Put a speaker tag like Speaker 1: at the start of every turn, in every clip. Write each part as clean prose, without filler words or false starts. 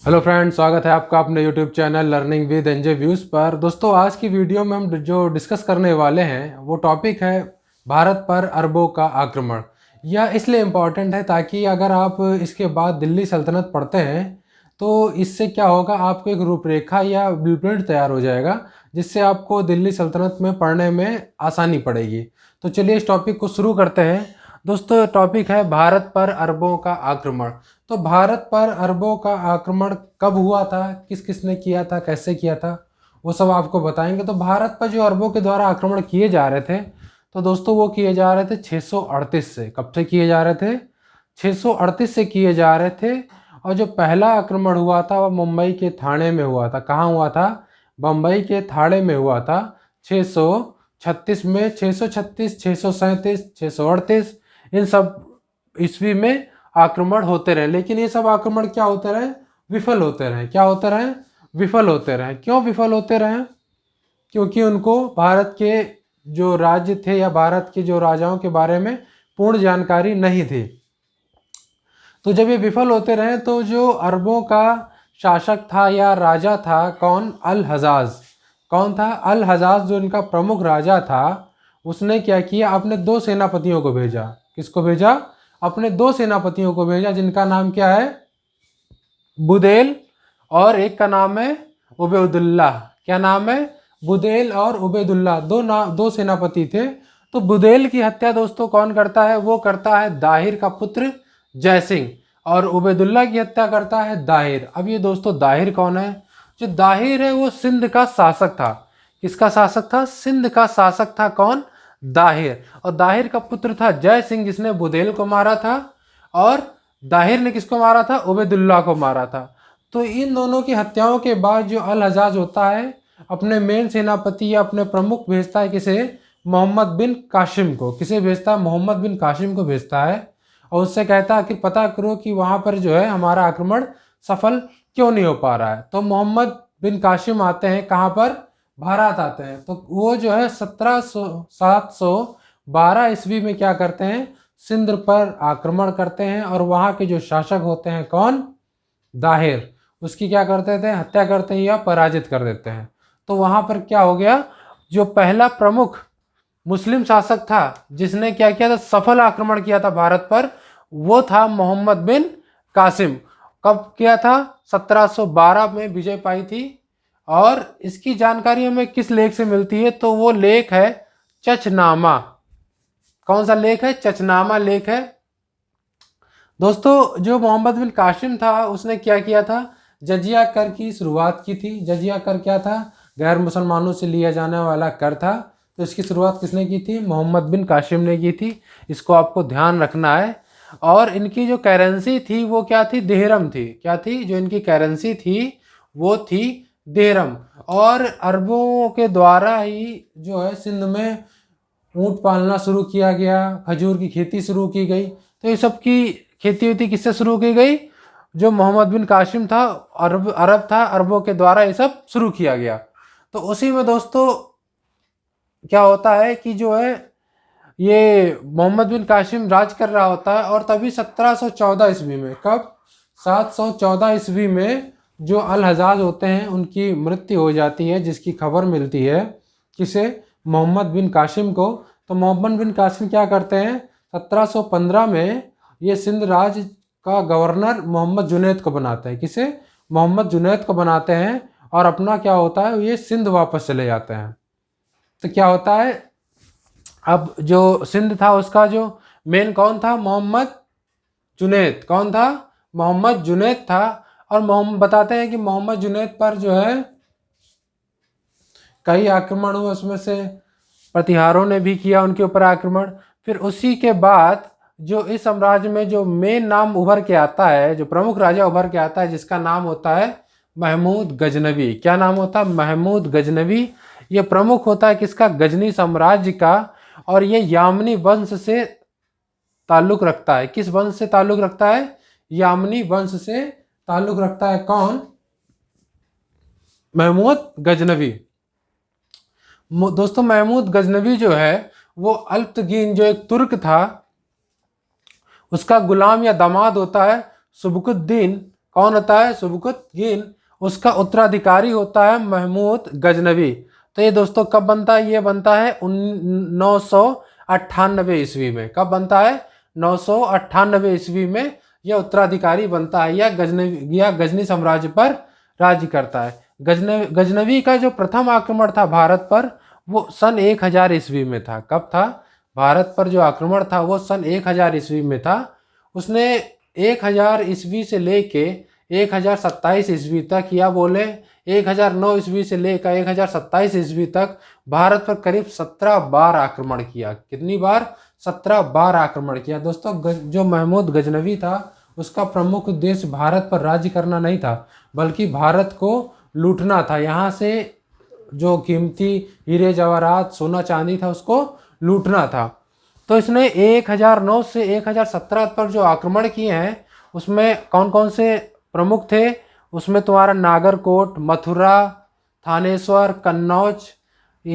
Speaker 1: Hello friends, स्वागत है आपका अपने YouTube channel learning with NJ views पर। दोस्तों, आज की वीडियो में हम जो डिस्कस करने वाले हैं वो टॉपिक है भारत पर अरबों का आक्रमण। यह इसलिए इम्पॉर्टेंट है ताकि अगर आप इसके बाद दिल्ली सल्तनत पढ़ते हैं तो इससे क्या होगा, आपको एक रूपरेखा या ब्लूप्रिंट तैयार हो जाएगा जिससे आपको दिल्ली सल्तनत में पढ़ने में आसानी पड़ेगी। तो चलिए इस टॉपिक को शुरू करते हैं। दोस्तों, टॉपिक है भारत पर अरबों का आक्रमण। तो भारत पर अरबों का आक्रमण कब हुआ था, किस किस ने किया था, कैसे किया था, वो सब आपको बताएंगे। तो भारत पर जो अरबों के द्वारा आक्रमण किए जा रहे थे, तो दोस्तों वो किए जा रहे थे 638 से। कब से किए जा रहे थे? 638 से किए जा रहे थे। और जो पहला आक्रमण हुआ था वह मुंबई के थाने में हुआ था। कहाँ हुआ था? बम्बई के थाने में हुआ था 636 में। 636, 637, 638 इन सब ईस्वी में आक्रमण होते रहे। लेकिन ये सब आक्रमण क्या होते रहे? विफल होते रहे। क्या होते रहे? विफल होते रहे। क्यों विफल होते रहे? क्योंकि उनको भारत के जो राज्य थे या भारत के जो राजाओं के बारे में पूर्ण जानकारी नहीं थी। तो जब ये विफल होते रहे तो जो अरबों का शासक था या राजा था, कौन? अल हजाज। कौन था? अल हजाज, जो इनका प्रमुख राजा था। उसने क्या किया? अपने दो सेनापतियों को भेजा। किसको भेजा? अपने दो सेनापतियों को भेजा, जिनका नाम क्या है? बुदेल, और एक का नाम है उबैदुल्लाह। क्या नाम है? बुदेल और उबैदुल्लाह, दो सेनापति थे। तो बुदेल की हत्या दोस्तों कौन करता है? वो करता है दाहिर का पुत्र जय सिंह। और उबैदुल्लाह की हत्या करता है दाहिर। अब ये दोस्तों दाहिर कौन है? जो दाहिर है वो सिंध का शासक था। किसका शासक था? सिंध का शासक था। कौन? दाहिर। और दाहिर का पुत्र था जय सिंह, जिसने बुदेल को मारा था। और दाहिर ने किसको मारा था? उबैदुल्लाह को मारा था। तो इन दोनों की हत्याओं के बाद जो अल हजाज होता है, अपने मेन सेनापति या अपने प्रमुख भेजता है किसे? मोहम्मद बिन कासिम को। किसे भेजता है? मोहम्मद बिन कासिम को भेजता है। और उससे कहता है कि पता करो कि वहाँ पर जो है हमारा आक्रमण सफल क्यों नहीं हो पा रहा है। तो मोहम्मद बिन कासिम आते हैं कहाँ पर? भारत आते हैं। तो वो जो है 712 ईस्वी में क्या करते हैं? सिंध पर आक्रमण करते हैं। और वहाँ के जो शासक होते हैं, कौन? दाहिर, उसकी क्या करते थे? हत्या करते हैं या पराजित कर देते हैं। तो वहाँ पर क्या हो गया? जो पहला प्रमुख मुस्लिम शासक था जिसने क्या किया था? सफल आक्रमण किया था भारत पर, वो था मोहम्मद बिन कासिम। कब किया था? 1712 में विजय पाई थी। और इसकी जानकारी हमें किस लेख से मिलती है? तो वो लेख है चचनामा। कौन सा लेख है? चचनामा लेख है। दोस्तों, जो मोहम्मद बिन कासिम था उसने क्या किया था? जजिया कर की शुरुआत की थी। जजिया कर क्या था? गैर मुसलमानों से लिया जाने वाला कर था। तो इसकी शुरुआत किसने की थी? मोहम्मद बिन कासिम ने की थी। इसको आपको ध्यान रखना है। और इनकी जो करेंसी थी वो क्या थी? दिहरम थी। क्या थी? जो इनकी करेंसी थी वो थी दिहरम। और अरबों के द्वारा ही जो है सिंध में ऊँट पालना शुरू किया गया, खजूर की खेती शुरू की गई। तो ये सब की खेती वेती किससे शुरू की गई? जो मोहम्मद बिन कासिम था, अरब था, अरबों के द्वारा ये सब शुरू किया गया। तो उसी में दोस्तों क्या होता है कि जो है ये मोहम्मद बिन कासिम राज कर रहा होता है। और तभी 1714 ईस्वी में, कब? 714 ईस्वी में जो अल हजाज होते हैं उनकी मृत्यु हो जाती है, जिसकी खबर मिलती है किसे? मोहम्मद बिन कासिम को। तो मोहम्मद बिन कासिम क्या करते हैं? 1715 में ये सिंध राज का गवर्नर मोहम्मद जुनैद को बनाते हैं। किसे? मोहम्मद जुनैद को बनाते हैं। और अपना क्या होता है? ये सिंध वापस चले जाते हैं। तो क्या होता है? अब जो सिंध था उसका जो मेन कौन था? मोहम्मद जुनैद। कौन था? मोहम्मद जुनैद था। और मोहम्मद बताते हैं कि मोहम्मद जुनैद पर जो है कई आक्रमण हुए, उसमें से प्रतिहारों ने भी किया उनके ऊपर आक्रमण। फिर उसी के बाद जो इस साम्राज्य में जो मेन नाम उभर के आता है, जो प्रमुख राजा उभर के आता है, जिसका नाम होता है महमूद गजनवी। क्या नाम होता है? महमूद गजनवी। ये प्रमुख होता है किसका? गजनी साम्राज्य का। और ये यामनी वंश से ताल्लुक रखता है। किस वंश से ताल्लुक रखता है? यामनी वंश से ताल्लुक रखता है। कौन? महमूद गजनवी। दोस्तों, महमूद गजनवी जो है वो अल्पतगीन, जो एक तुर्क था, उसका गुलाम या दामाद होता है सुबकुद्दीन कौन होता है? सुबकुतगिन। उसका उत्तराधिकारी होता है महमूद गजनवी। तो ये दोस्तों कब बनता है? ये बनता है 998 ईस्वी में। कब बनता है? 998 ईस्वी में यह उत्तराधिकारी बनता है, या गजनी साम्राज्य पर राज्य करता है। गजनवी का जो प्रथम आक्रमण था भारत पर, वो सन 1000 ईस्वी में था। कब था? भारत पर जो आक्रमण था वो सन 1000 ईस्वी में था। उसने 1000 ईस्वी से लेके 1027 ईस्वी तक, या बोले 1009 ईस्वी से लेकर 1027 ईस्वी तक भारत पर करीब 17 बार आक्रमण किया। कितनी बार? 17 बार आक्रमण किया। दोस्तों जो महमूद गजनवी था उसका प्रमुख उद्देश्य भारत पर राज्य करना नहीं था, बल्कि भारत को लूटना था। यहाँ से जो कीमती हीरे जवाहरात सोना चांदी था उसको लूटना था। तो इसने 1009 से 1017 पर जो आक्रमण किए हैं उसमें कौन कौन से प्रमुख थे? उसमें तुम्हारा नागरकोट, मथुरा, थानेश्वर, कन्नौज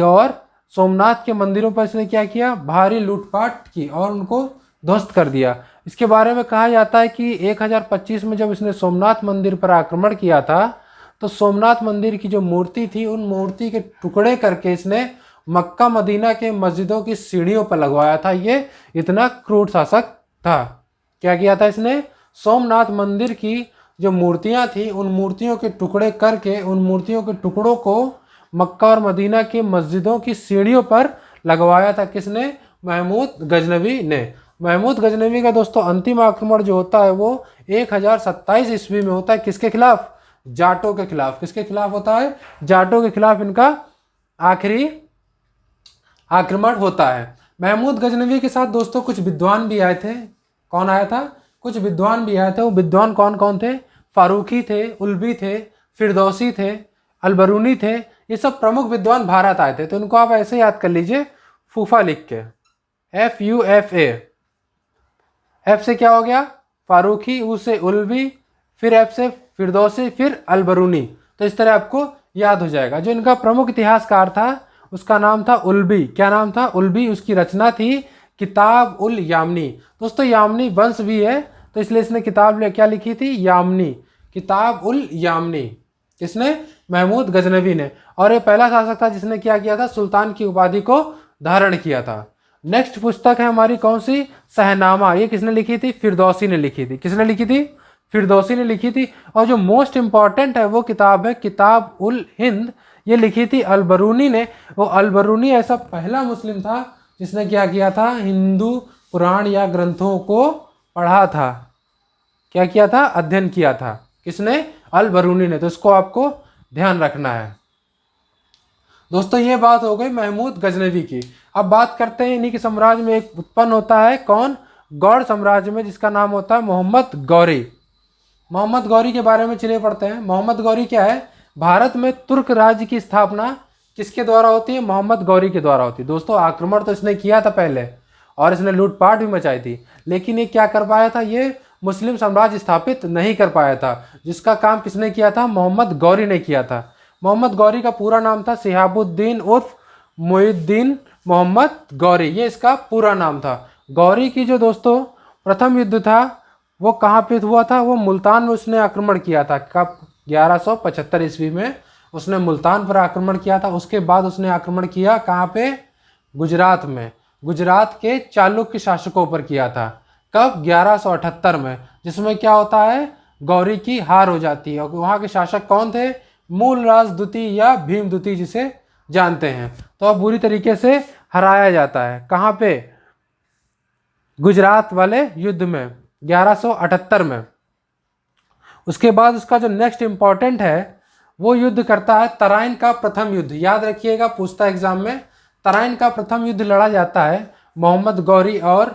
Speaker 1: और सोमनाथ के मंदिरों पर इसने क्या किया? भारी लूटपाट की और उनको ध्वस्त कर दिया। इसके बारे में कहा जाता है कि 1025 में जब इसने सोमनाथ मंदिर पर आक्रमण किया था तो सोमनाथ मंदिर की जो मूर्ति थी उन मूर्ति के टुकड़े करके इसने मक्का मदीना के मस्जिदों की सीढ़ियों पर लगवाया था। ये इतना क्रूर शासक था। क्या किया था इसने? सोमनाथ मंदिर की जो मूर्तियां थी उन मूर्तियों के टुकड़े करके उन मूर्तियों के टुकड़ों को मक्का और मदीना की मस्जिदों की सीढ़ियों पर लगवाया था। किसने? महमूद गजनवी ने। महमूद गजनवी का दोस्तों अंतिम आक्रमण जो होता है वो 1027 ईस्वी में होता है। किसके खिलाफ? जाटों के खिलाफ। किसके खिलाफ होता है? जाटों के खिलाफ इनका आखिरी आक्रमण होता है। महमूद गजनवी के साथ दोस्तों कुछ विद्वान भी आए थे। कौन आया था? कुछ विद्वान भी आए थे। वो विद्वान कौन कौन थे? फारूकी थे, उल्बी थे, फिरदौसी थे, अलबरूनी थे। ये सब प्रमुख विद्वान भारत आए थे। तो इनको आप ऐसे याद कर लीजिए, फूफा लिख के, FUFA। एफ से क्या हो गया? फारूकी, U से उल्बी, फिर F से फिरदौसी, फिर अलबरूनी। तो इस तरह आपको याद हो जाएगा। जो इनका प्रमुख इतिहासकार था उसका नाम था उल्बी। क्या नाम था? उल्बी। उसकी रचना थी किताब उल यामनी। दोस्तों यामनी वंश भी है तो इसलिए इसने किताब क्या लिखी थी? यामनी, किताब उल यामनी। किसने? महमूद गजनवी ने। और ये पहला शासक था जिसने क्या किया था? सुल्तान की उपाधि को धारण किया था। नेक्स्ट पुस्तक है हमारी कौन सी? शहनामा। ये किसने लिखी थी? फिरदौसी ने लिखी थी। किसने लिखी थी? फिरदौसी ने लिखी थी। और जो मोस्ट इंपॉर्टेंट है वो किताब है किताब उल हिंद। ये लिखी थी अलबरूनी ने। वो अलबरूनी ऐसा पहला मुस्लिम था जिसने क्या किया था? हिंदू पुराण या ग्रंथों को पढ़ा था। क्या किया था? अध्ययन किया था। किसने? अलबरूनी ने। तो इसको आपको ध्यान रखना है। दोस्तों ये बात हो गई महमूद गजनवी की। अब बात करते हैं इन्हीं के साम्राज्य में एक उत्पन्न होता है। कौन? गौड़ साम्राज्य में, जिसका नाम होता है मोहम्मद गौरी। मोहम्मद गौरी के बारे में चलिए पढ़ते हैं। मोहम्मद गौरी क्या है? भारत में तुर्क राज्य की स्थापना किसके द्वारा होती है? मोहम्मद गौरी के द्वारा होती है। दोस्तों आक्रमण तो इसने किया था पहले और इसने लूटपाट भी मचाई थी, लेकिन ये क्या कर पाया था? ये मुस्लिम साम्राज्य स्थापित नहीं कर पाया था। जिसका काम किसने किया था? मोहम्मद गौरी ने किया था। मोहम्मद गौरी का पूरा नाम था सिहाबुद्दीन उर्फ मुइनुद्दीन मोहम्मद गौरी। ये इसका पूरा नाम था। गौरी की जो दोस्तों प्रथम युद्ध था वो कहाँ पे हुआ था? वो मुल्तान में उसने आक्रमण किया था। कब? 1175 ईस्वी में उसने मुल्तान पर आक्रमण किया था। उसके बाद उसने आक्रमण किया कहाँ पे? गुजरात में। गुजरात के चालुक्य शासकों पर किया था। कब? 1178 में। जिसमें क्या होता है? गौरी की हार हो जाती है। और वहाँ के शासक कौन थे? मूलराज द्वितीय या भीम द्वितीय जिसे जानते हैं। तो अब बुरी तरीके से हराया जाता है। कहाँ पे? गुजरात वाले युद्ध में 1178 में। उसके बाद उसका जो नेक्स्ट इंपॉर्टेंट है वो युद्ध करता है तराइन का प्रथम युद्ध। याद रखिएगा, पूछता एग्जाम में। तराइन का प्रथम युद्ध लड़ा जाता है मोहम्मद गौरी और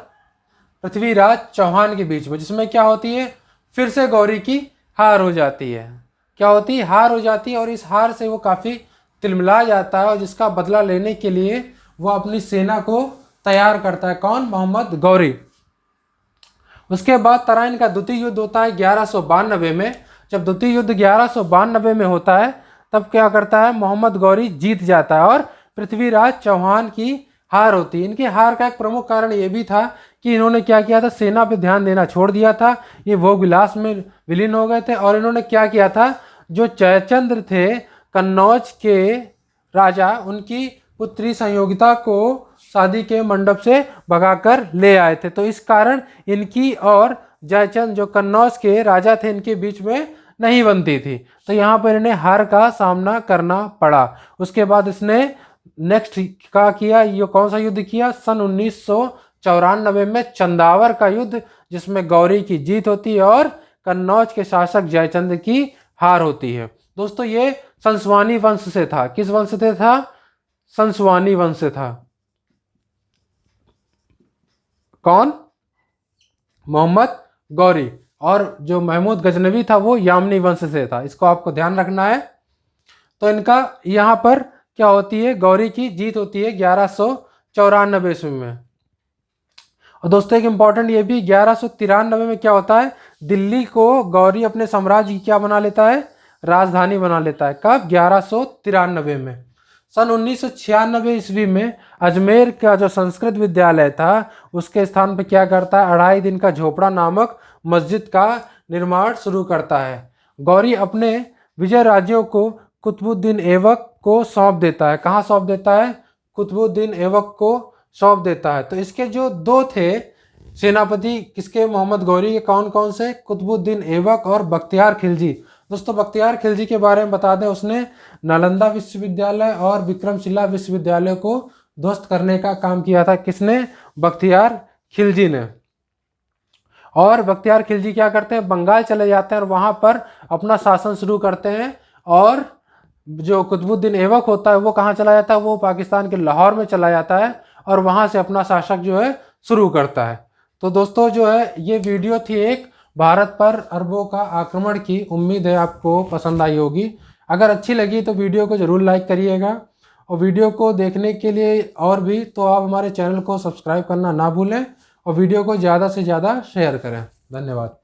Speaker 1: पृथ्वीराज चौहान के बीच में, जिसमें क्या होती है? फिर से गौरी की हार हो जाती है। क्या होती है? हार हो जाती है। और इस हार से वो काफ़ी तिलमिला जाता है और जिसका बदला लेने के लिए वो अपनी सेना को तैयार करता है। कौन? मोहम्मद गौरी। उसके बाद तराइन का द्वितीय युद्ध होता है 1192 में। जब द्वितीय युद्ध 1192 में होता है तब क्या करता है? मोहम्मद गौरी जीत जाता है और पृथ्वीराज चौहान की हार होती है। इनकी हार का एक प्रमुख कारण ये भी था कि इन्होंने क्या किया था, सेना पे ध्यान देना छोड़ दिया था, ये भोग विलास में विलीन हो गए थे। और इन्होंने क्या किया था, जो जयचंद्र थे कन्नौज के राजा, उनकी पुत्री संयोगिता को शादी के मंडप से भगाकर ले आए थे। तो इस कारण इनकी और जयचंद जो कन्नौज के राजा थे, इनके बीच में नहीं बनती थी। तो यहाँ पर इन्हें हार का सामना करना पड़ा। उसके बाद इसने नेक्स्ट क्या किया, ये कौन सा युद्ध किया, सन 1994 में चंदावर का युद्ध, जिसमें गौरी की जीत होती है और कन्नौज के शासक जयचंद की हार होती है। दोस्तों ये संसवानी वंश से था। किस वंश से था, संसवानी वंश से था। कौन, मोहम्मद गौरी। और जो महमूद गजनवी था वो यामनी वंश से था। इसको आपको ध्यान रखना है। तो इनका यहाँ पर क्या होती है, गौरी की जीत होती है 1194 ईस्वी में। और दोस्तों एक इंपॉर्टेंट ये भी, 1193 में क्या होता है, दिल्ली को गौरी अपने साम्राज्य की क्या बना लेता है, राजधानी बना लेता है। कब, 1193 में। सन 1996 ईस्वी में अजमेर का जो संस्कृत विद्यालय था, उसके स्थान पर क्या करता है, 2.5 दिन का झोपड़ा नामक मस्जिद का निर्माण शुरू करता है। गौरी अपने विजय राज्यों को कुतुबुद्दीन ऐबक को सौंप देता है। कहाँ सौंप देता है, कुतुबुद्दीन ऐबक को सौंप देता है। तो इसके जो दो थे सेनापति, किसके, मोहम्मद गौरी के, कौन कौन से, कुतुबुद्दीन ऐबक और बख्तियार खिलजी। दोस्तों बख्तियार खिलजी के बारे में बता दें, उसने नालंदा विश्वविद्यालय और विक्रमशिला विश्वविद्यालय को ध्वस्त करने का काम किया था। किसने, बख्तियार खिलजी ने। और बख्तियार खिलजी क्या करते हैं, बंगाल चले जाते हैं और वहाँ पर अपना शासन शुरू करते हैं। और जो कुतुबुद्दीन ऐबक होता है वो कहाँ चला जाता है, वो पाकिस्तान के लाहौर में चला जाता है और वहाँ से अपना शासक जो है शुरू करता है। तो दोस्तों जो है ये वीडियो थी एक भारत पर अरबों का आक्रमण की। उम्मीद है आपको पसंद आई होगी। अगर अच्छी लगी तो वीडियो को ज़रूर लाइक करिएगा, और वीडियो को देखने के लिए और भी तो आप हमारे चैनल को सब्सक्राइब करना ना भूलें, और वीडियो को ज़्यादा से ज़्यादा शेयर करें। धन्यवाद।